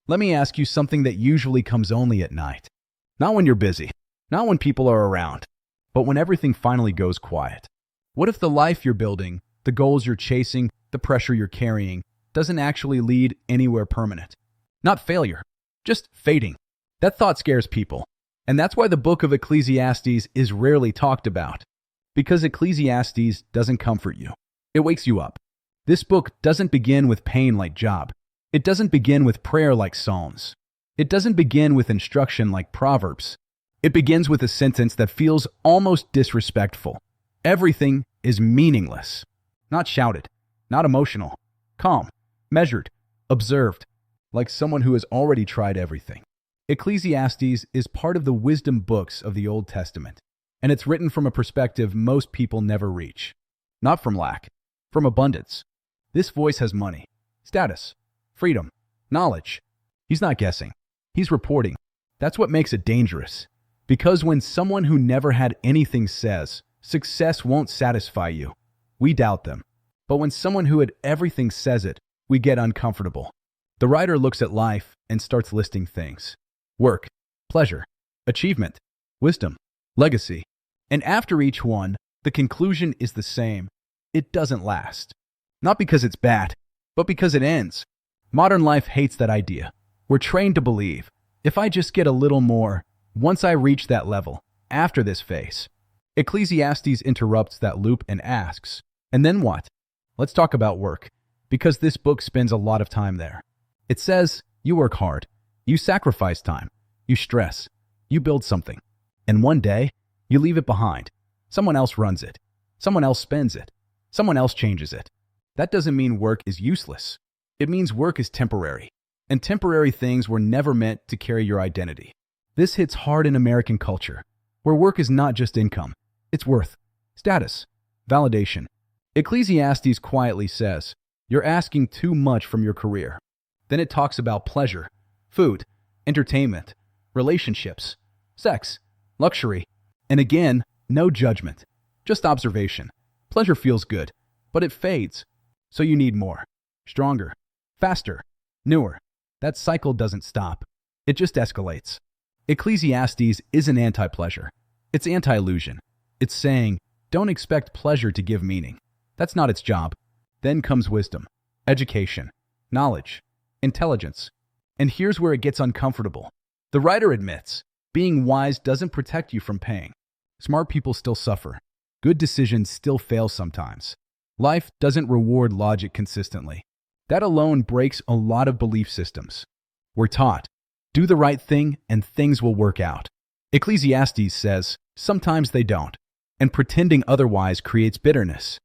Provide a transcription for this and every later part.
Let me ask you something that usually comes only at night. Not when you're busy, not when people are around, but when everything finally goes quiet. What if the life you're building, the goals you're chasing, the pressure you're carrying, doesn't actually lead anywhere permanent? Not failure, just fading. That thought scares people. And that's why the Book of Ecclesiastes is rarely talked about. Because Ecclesiastes doesn't comfort you. It wakes you up. This book doesn't begin with pain like Job. It doesn't begin with prayer like Psalms. It doesn't begin with instruction like Proverbs. It begins with a sentence that feels almost disrespectful. Everything is meaningless. Not shouted, not emotional, calm, measured, observed, like someone who has already tried everything. Ecclesiastes is part of the wisdom books of the Old Testament, and it's written from a perspective most people never reach. Not from lack, from abundance. This voice has money, status, freedom, knowledge. He's not guessing. He's reporting. That's what makes it dangerous. Because when someone who never had anything says, success won't satisfy you, we doubt them. But when someone who had everything says it, we get uncomfortable. The writer looks at life and starts listing things. Work, pleasure, achievement, wisdom, legacy. And after each one, the conclusion is the same. It doesn't last. Not because it's bad, but because it ends. Modern life hates that idea. We're trained to believe, if I just get a little more, once I reach that level, after this phase. Ecclesiastes interrupts that loop and asks, and then what? Let's talk about work, because this book spends a lot of time there. It says, you work hard, you sacrifice time, you stress, you build something, and one day, you leave it behind. Someone else runs it. Someone else spends it. Someone else changes it. That doesn't mean work is useless. It means work is temporary, and temporary things were never meant to carry your identity. This hits hard in American culture, where work is not just income. It's worth, status, validation. Ecclesiastes quietly says, you're asking too much from your career. Then it talks about pleasure, food, entertainment, relationships, sex, luxury, and again, no judgment, just observation. Pleasure feels good, but it fades. So you need more, stronger, faster, newer. That cycle doesn't stop. It just escalates. Ecclesiastes isn't anti-pleasure. It's anti-illusion. It's saying, don't expect pleasure to give meaning. That's not its job. Then comes wisdom, education, knowledge, intelligence. And here's where it gets uncomfortable. The writer admits, being wise doesn't protect you from pain. Smart people still suffer. Good decisions still fail sometimes. Life doesn't reward logic consistently. That alone breaks a lot of belief systems. We're taught, do the right thing and things will work out. Ecclesiastes says, sometimes they don't, and pretending otherwise creates bitterness.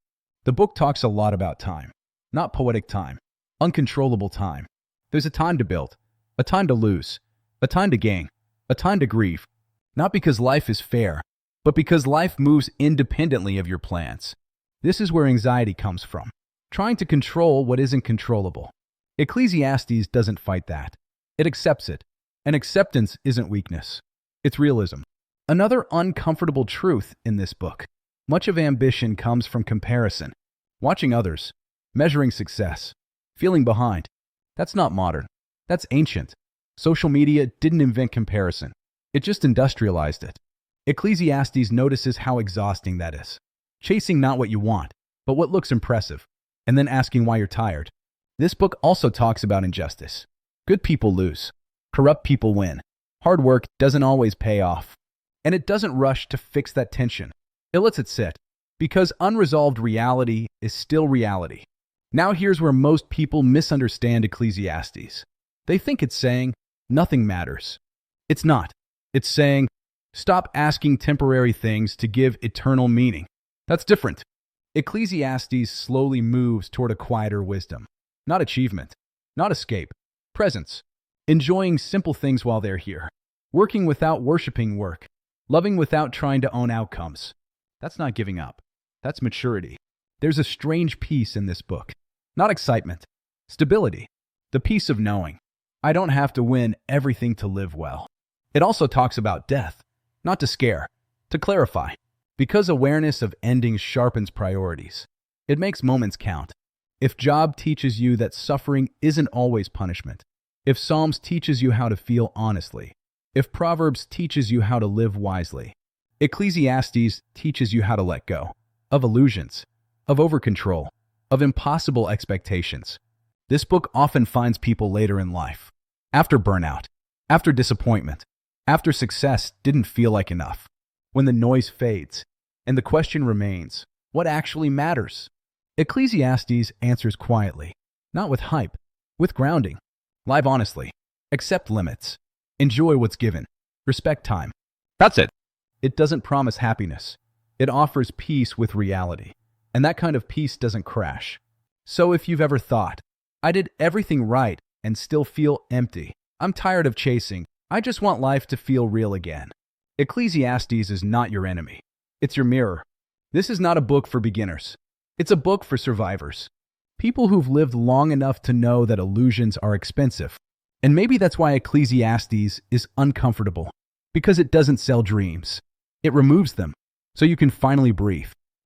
The book talks a lot about time, not poetic time, uncontrollable time. There's a time to build, a time to lose, a time to gain, a time to grieve. Not because life is fair, but because life moves independently of your plans. This is where anxiety comes from, trying to control what isn't controllable. Ecclesiastes doesn't fight that. It accepts it. And acceptance isn't weakness. It's realism. Another uncomfortable truth in this book. Much of ambition comes from comparison. Watching others, measuring success, feeling behind. That's not modern. That's ancient. Social media didn't invent comparison. It just industrialized it. Ecclesiastes notices how exhausting that is. Chasing not what you want, but what looks impressive, and then asking why you're tired. This book also talks about injustice. Good people lose. Corrupt people win. Hard work doesn't always pay off. And it doesn't rush to fix that tension. It lets it sit, because unresolved reality is still reality. Now here's where most people misunderstand Ecclesiastes. They think it's saying, nothing matters. It's not. It's saying, stop asking temporary things to give eternal meaning. That's different. Ecclesiastes slowly moves toward a quieter wisdom. Not achievement. Not escape. Presence. Enjoying simple things while they're here. Working without worshiping work. Loving without trying to own outcomes. That's not giving up. That's maturity. There's a strange peace in this book. Not excitement. Stability. The peace of knowing, I don't have to win everything to live well. It also talks about death. Not to scare, to clarify. Because awareness of endings sharpens priorities. It makes moments count. If Job teaches you that suffering isn't always punishment, if Psalms teaches you how to feel honestly, if Proverbs teaches you how to live wisely, Ecclesiastes teaches you how to let go of illusions, of overcontrol, of impossible expectations. This book often finds people later in life, after burnout, after disappointment, after success didn't feel like enough, when the noise fades, and the question remains, what actually matters? Ecclesiastes answers quietly, not with hype, with grounding. Live honestly, accept limits, enjoy what's given, respect time. That's it. It doesn't promise happiness. It offers peace with reality, and that kind of peace doesn't crash. So if you've ever thought, I did everything right and still feel empty, I'm tired of chasing, I just want life to feel real again, Ecclesiastes is not your enemy. It's your mirror. This is not a book for beginners. It's a book for survivors. People who've lived long enough to know that illusions are expensive. And maybe that's why Ecclesiastes is uncomfortable. Because it doesn't sell dreams. It removes them, so you can finally breathe.